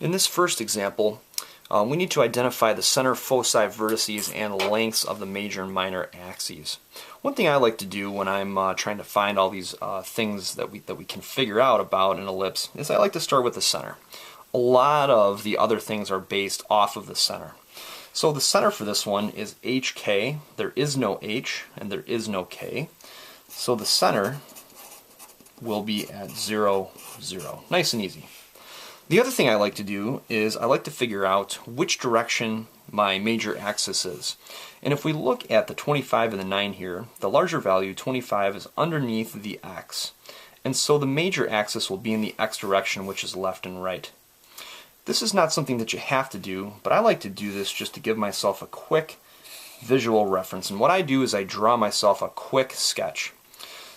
In this first example, we need to identify the center foci vertices and lengths of the major and minor axes. One thing I like to do when I'm trying to find all these things that we can figure out about an ellipse is I like to start with the center. A lot of the other things are based off of the center. So the center for this one is HK. There is no H and there is no K. So the center will be at 0, 0. Nice and easy. The other thing I like to do is I like to figure out which direction my major axis is. And if we look at the 25 and the 9 here, the larger value, 25, is underneath the x. And so the major axis will be in the x direction, which is left and right. This is not something that you have to do, but I like to do this just to give myself a quick visual reference. And what I do is I draw myself a quick sketch.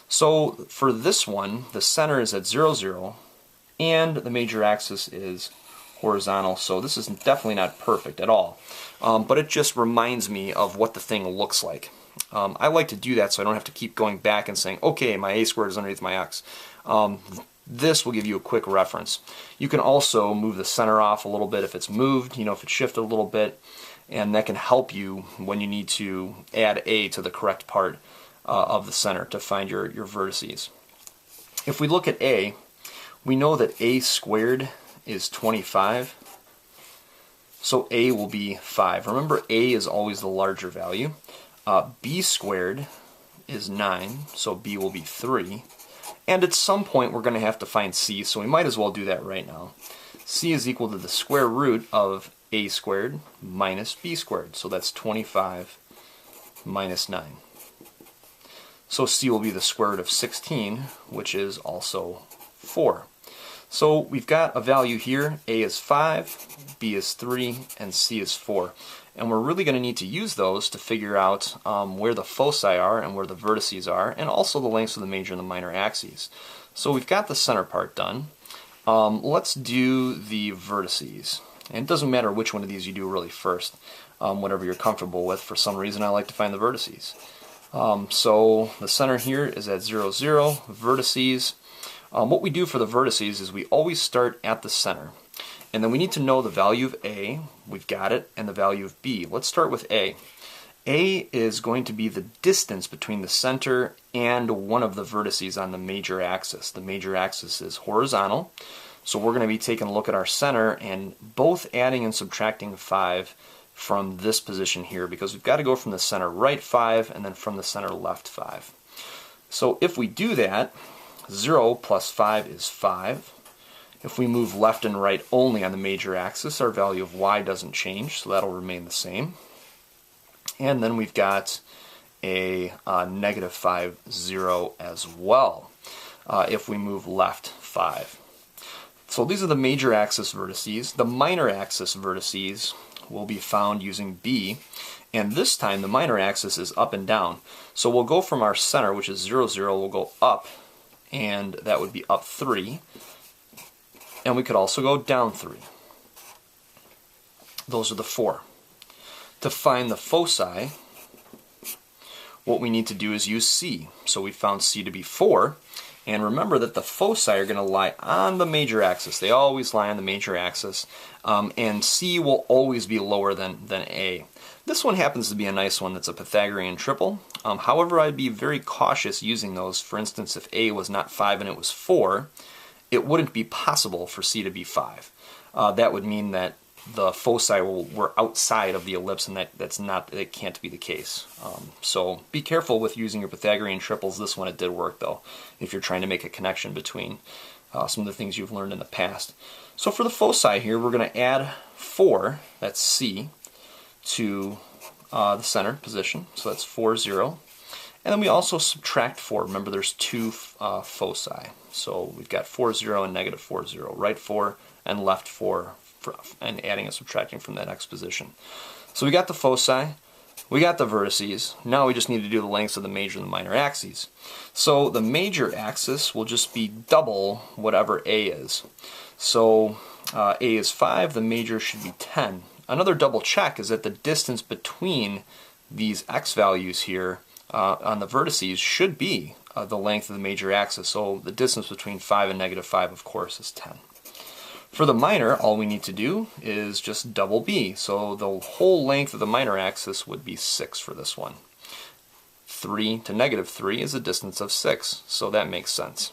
So for this one, the center is at 0, 0. And the major axis is horizontal, so this is definitely not perfect at all. But it just reminds me of what the thing looks like. I like to do that so I don't have to keep going back and saying, okay, my a squared is underneath my x. This will give you a quick reference. You can also move the center off a little bit if it's moved, if it's shifted a little bit, and that can help you when you need to add a to the correct part of the center to find your vertices. If we look at a, we know that a squared is 25, so a will be 5. Remember, a is always the larger value. B squared is 9, so b will be 3. And at some point we're going to have to find c, so we might as well do that right now. C is equal to the square root of a squared minus b squared, so that's 25 minus 9. So c will be the square root of 16, which is also 4. So we've got a value here. A is 5, B is 3, and C is 4. And we're really going to need to use those to figure out where the foci are and where the vertices are, and also the lengths of the major and the minor axes. So we've got the center part done. Let's do the vertices. And it doesn't matter which one of these you do really first, whatever you're comfortable with. For some reason I like to find the vertices. So the center here is at 0, 0. Vertices. What we do for the vertices is we always start at the center. And then we need to know the value of A, we've got it, and the value of B. Let's start with A. A is going to be the distance between the center and one of the vertices on the major axis. The major axis is horizontal, so we're going to be taking a look at our center and both adding and subtracting 5 from this position here, because we've got to go from the center right 5 and then from the center left 5. So if we do that, 0 plus 5 is 5. If we move left and right only on the major axis, our value of y doesn't change, so that'll remain the same. And then we've got a negative 5, 0 as well, if we move left 5. So these are the major axis vertices. The minor axis vertices will be found using B, and this time the minor axis is up and down. So we'll go from our center, which is 0, 0, we'll go up, and that would be up 3. And we could also go down 3. Those are the 4. To find the foci, what we need to do is use C. So we found C to be 4. And remember that the foci are going to lie on the major axis. They always lie on the major axis. And C will always be lower than A. This one happens to be a nice one that's a Pythagorean triple. However, I'd be very cautious using those. For instance, if A was not 5 and it was 4, it wouldn't be possible for C to be 5. That would mean that the foci were outside of the ellipse, and that can't be the case. So be careful with using your Pythagorean triples. This one it did work though, if you're trying to make a connection between some of the things you've learned in the past. So for the foci here, we're going to add 4, that's C, to the center position, so that's 4, 0. And then we also subtract 4. Remember, there's 2 foci. So we've got 4, 0 and negative 4, 0. Right 4 and left 4, and adding and subtracting from that x position. So we got the foci, we got the vertices. Now we just need to do the lengths of the major and the minor axes. So the major axis will just be double whatever A is. So A is 5, the major should be 10. Another double check is that the distance between these x values here on the vertices should be the length of the major axis. So the distance between 5 and negative 5, of course, is 10. For the minor, all we need to do is just double B. So the whole length of the minor axis would be 6 for this one. 3 to negative 3 is a distance of 6, so that makes sense.